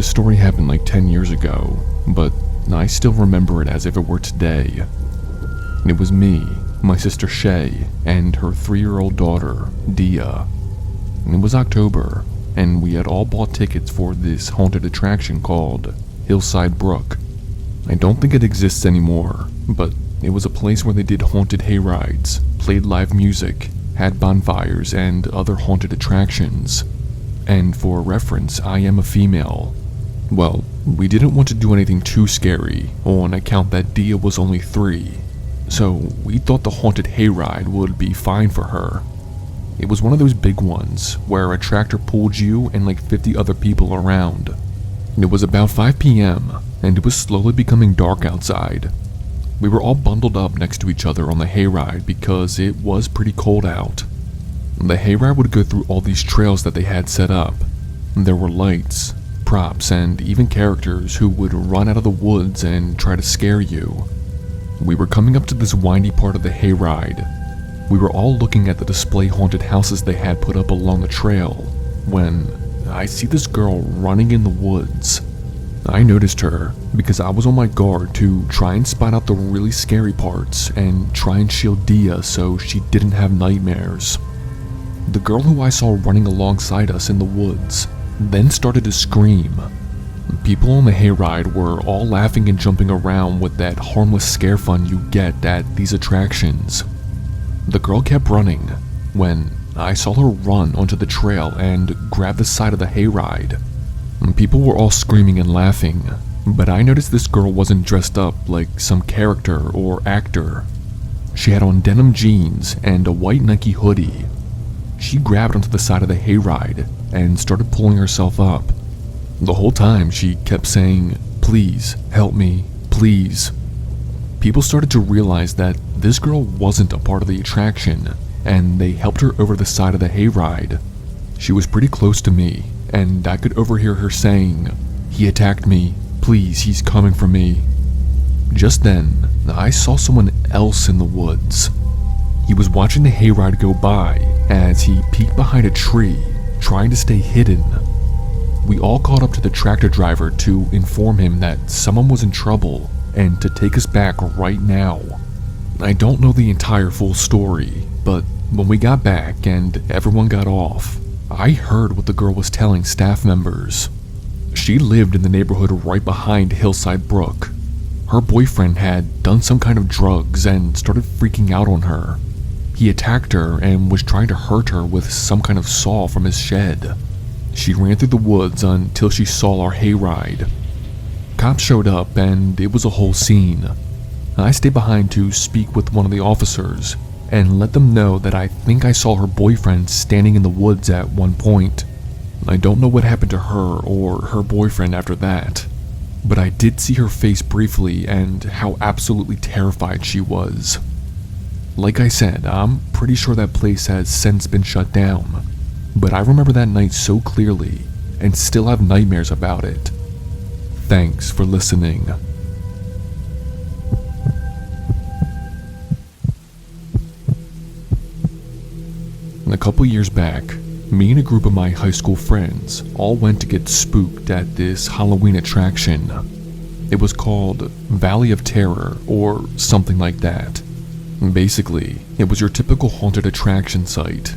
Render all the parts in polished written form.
This story happened like 10 years ago, but I still remember it as if it were today. It was me, my sister Shay, and her 3-year-old daughter, Dia. It was October, and we had all bought tickets for this haunted attraction called Hillside Brook. I don't think it exists anymore, but it was a place where they did haunted hayrides, played live music, had bonfires, and other haunted attractions. And for reference, I am a female. Well, we didn't want to do anything too scary, on account that Dia was only 3, so we thought the haunted hayride would be fine for her. It was one of those big ones, where a tractor pulled you and like 50 other people around. It was about 5 p.m., and it was slowly becoming dark outside. We were all bundled up next to each other on the hayride because it was pretty cold out. The hayride would go through all these trails that they had set up. There were lights, props, and even characters who would run out of the woods and try to scare you. We were coming up to this windy part of the hayride. We were all looking at the display haunted houses they had put up along the trail when I see this girl running in the woods. I noticed her because I was on my guard to try and spot out the really scary parts and try and shield Dia so she didn't have nightmares. The girl who I saw running alongside us in the woods then started to scream. People on the hayride were all laughing and jumping around with that harmless scare fun you get at these attractions. The girl kept running when I saw her run onto the trail and grab the side of the hayride. People were all screaming and laughing, but I noticed this girl wasn't dressed up like some character or actor. She had on denim jeans and a white Nike hoodie. She grabbed onto the side of the hayride and started pulling herself up. The whole time she kept saying, "Please, help me, please." People started to realize that this girl wasn't a part of the attraction, and they helped her over the side of the hayride. She was pretty close to me, and I could overhear her saying, "He attacked me, please, he's coming for me." Just then, I saw someone else in the woods. He was watching the hayride go by as he peeked behind a tree, trying to stay hidden. We all caught up to the tractor driver to inform him that someone was in trouble and to take us back right now. I don't know the entire full story, but when we got back and everyone got off, I heard what the girl was telling staff members. She lived in the neighborhood right behind Hillside Brook. Her boyfriend had done some kind of drugs and started freaking out on her. He attacked her and was trying to hurt her with some kind of saw from his shed. She ran through the woods until she saw our hayride. Cops showed up and it was a whole scene. I stayed behind to speak with one of the officers and let them know that I think I saw her boyfriend standing in the woods at one point. I don't know what happened to her or her boyfriend after that, but I did see her face briefly and how absolutely terrified she was. Like I said, I'm pretty sure that place has since been shut down, but I remember that night so clearly and still have nightmares about it. Thanks for listening. A couple years back, me and a group of my high school friends all went to get spooked at this Halloween attraction. It was called Valley of Terror or something like that. Basically, it was your typical haunted attraction site.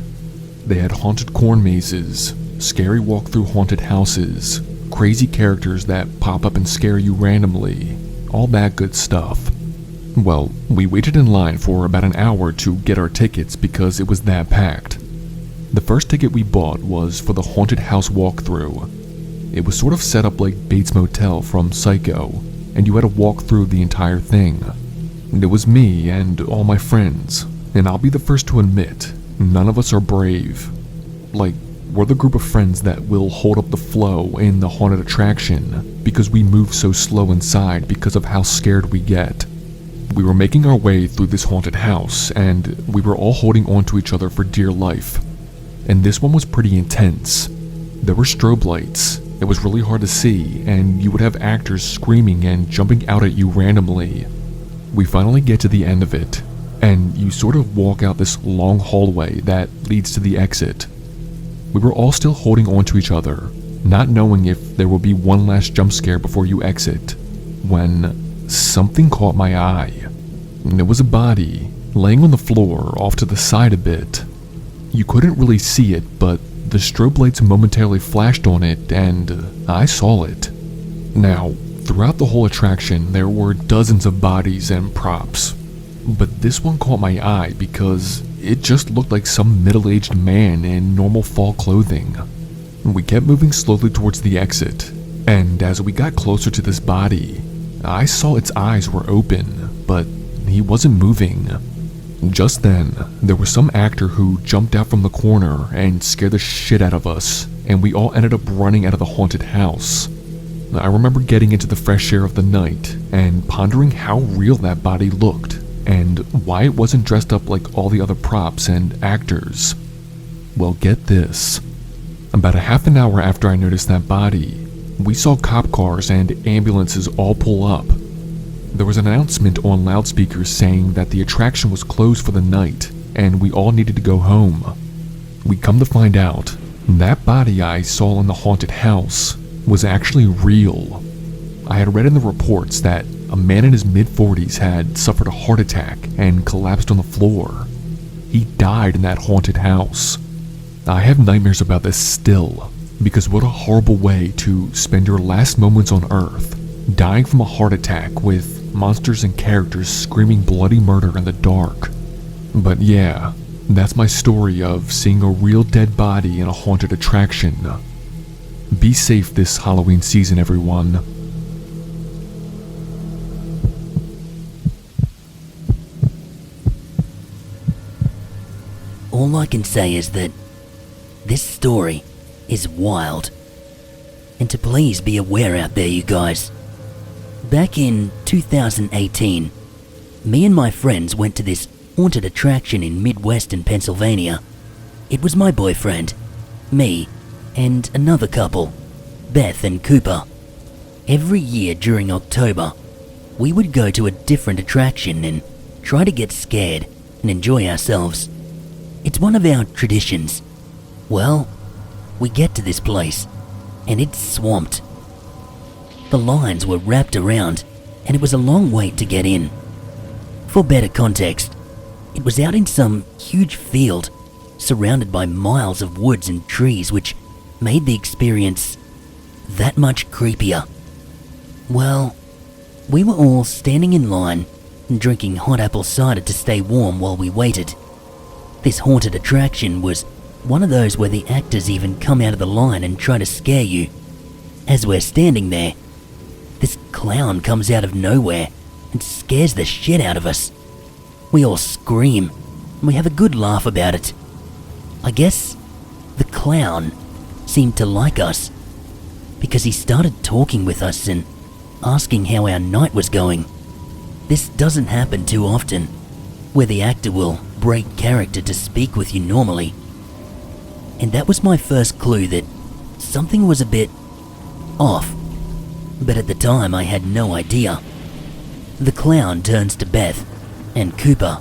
They had haunted corn mazes, scary walk-through haunted houses, crazy characters that pop up and scare you randomly, all that good stuff. Well, we waited in line for about an hour to get our tickets because it was that packed. The first ticket we bought was for the haunted house walkthrough. It was sort of set up like Bates Motel from Psycho, and you had to walk through the entire thing. It was me and all my friends, and I'll be the first to admit, none of us are brave. Like, we're the group of friends that will hold up the flow in the haunted attraction because we move so slow inside because of how scared we get. We were making our way through this haunted house, and we were all holding on to each other for dear life. And this one was pretty intense. There were strobe lights, it was really hard to see, and you would have actors screaming and jumping out at you randomly. We finally get to the end of it, and you sort of walk out this long hallway that leads to the exit. We were all still holding on to each other, not knowing if there would be one last jump scare before you exit, when something caught my eye. And it was a body laying on the floor off to the side a bit. You couldn't really see it, but the strobe lights momentarily flashed on it and I saw it. Now, throughout the whole attraction, there were dozens of bodies and props, but this one caught my eye because it just looked like some middle-aged man in normal fall clothing. We kept moving slowly towards the exit, and as we got closer to this body, I saw its eyes were open, but he wasn't moving. Just then, there was some actor who jumped out from the corner and scared the shit out of us, and we all ended up running out of the haunted house. I remember getting into the fresh air of the night and pondering how real that body looked, and why it wasn't dressed up like all the other props and actors. Well, get this. About a half an hour after I noticed that body, we saw cop cars and ambulances all pull up. There was an announcement on loudspeakers saying that the attraction was closed for the night and we all needed to go home. We come to find out, that body I saw in the haunted house was actually real. I had read in the reports that a man in his mid-40s had suffered a heart attack and collapsed on the floor. He died in that haunted house. I have nightmares about this still, because what a horrible way to spend your last moments on Earth, dying from a heart attack with monsters and characters screaming bloody murder in the dark. But yeah, that's my story of seeing a real dead body in a haunted attraction. Be safe this Halloween season, everyone. All I can say is that this story is wild. And to please be aware out there, you guys. Back in 2018, me and my friends went to this haunted attraction in Midwestern Pennsylvania. It was my boyfriend, me, and another couple, Beth and Cooper. Every year during October, we would go to a different attraction and try to get scared and enjoy ourselves. It's one of our traditions. Well, we get to this place, and it's swamped. The lines were wrapped around, and it was a long wait to get in. For better context, it was out in some huge field, surrounded by miles of woods and trees, which made the experience that much creepier. Well, we were all standing in line and drinking hot apple cider to stay warm while we waited. This haunted attraction was one of those where the actors even come out of the line and try to scare you. As we're standing there, this clown comes out of nowhere and scares the shit out of us. We all scream, and we have a good laugh about it. I guess the clown seemed to like us, because he started talking with us and asking how our night was going. This doesn't happen too often, where the actor will break character to speak with you normally. And that was my first clue that something was a bit off. But at the time I had no idea. The clown turns to Beth and Cooper,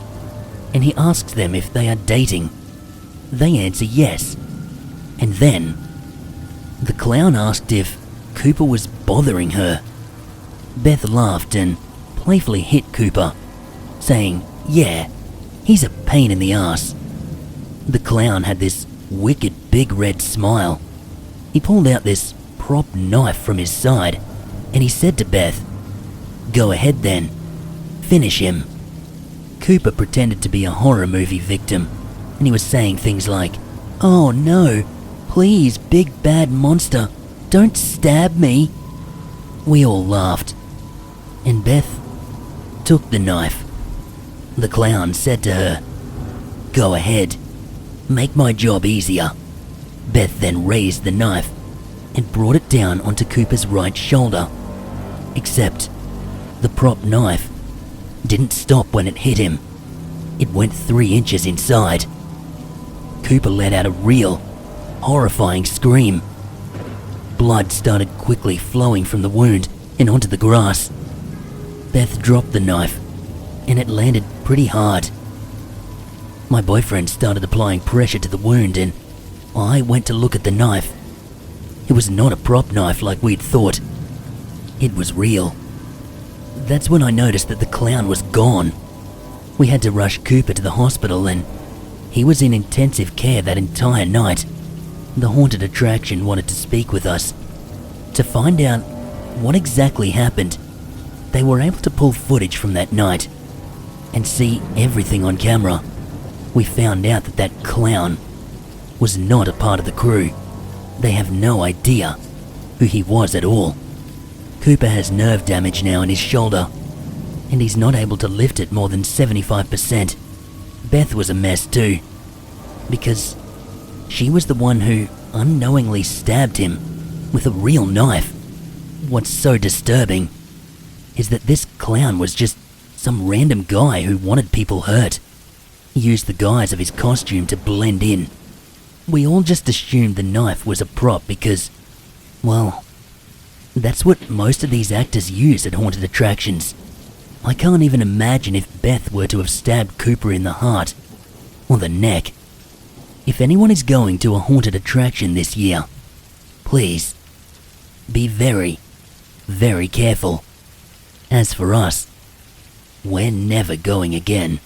and he asks them if they are dating. They answer yes. And then, the clown asked if Cooper was bothering her. Beth laughed and playfully hit Cooper, saying, "Yeah, he's a pain in the ass." The clown had this wicked big red smile. He pulled out this prop knife from his side, and he said to Beth, "Go ahead then, finish him." Cooper pretended to be a horror movie victim, and he was saying things like, "Oh no, please, big bad monster, don't stab me." We all laughed, and Beth took the knife. The clown said to her, "Go ahead, make my job easier." Beth then raised the knife and brought it down onto Cooper's right shoulder. Except the prop knife didn't stop when it hit him. It went 3 inches inside. Cooper let out a real, horrifying scream. Blood started quickly flowing from the wound and onto the grass. Beth dropped the knife, and it landed pretty hard. My boyfriend started applying pressure to the wound, and I went to look at the knife. It was not a prop knife like we'd thought. It was real. That's when I noticed that the clown was gone. We had to rush Cooper to the hospital and he was in intensive care that entire night. The haunted attraction wanted to speak with us to find out what exactly happened. They were able to pull footage from that night and see everything on camera. We found out that that clown was not a part of the crew. They have no idea who he was at all. Cooper has nerve damage now in his shoulder, and he's not able to lift it more than 75%. Beth was a mess too, because she was the one who unknowingly stabbed him with a real knife. What's so disturbing is that this clown was just some random guy who wanted people hurt. He used the guise of his costume to blend in. We all just assumed the knife was a prop because, well, that's what most of these actors use at haunted attractions. I can't even imagine if Beth were to have stabbed Cooper in the heart or the neck. If anyone is going to a haunted attraction this year, please be very, very careful. As for us, we're never going again.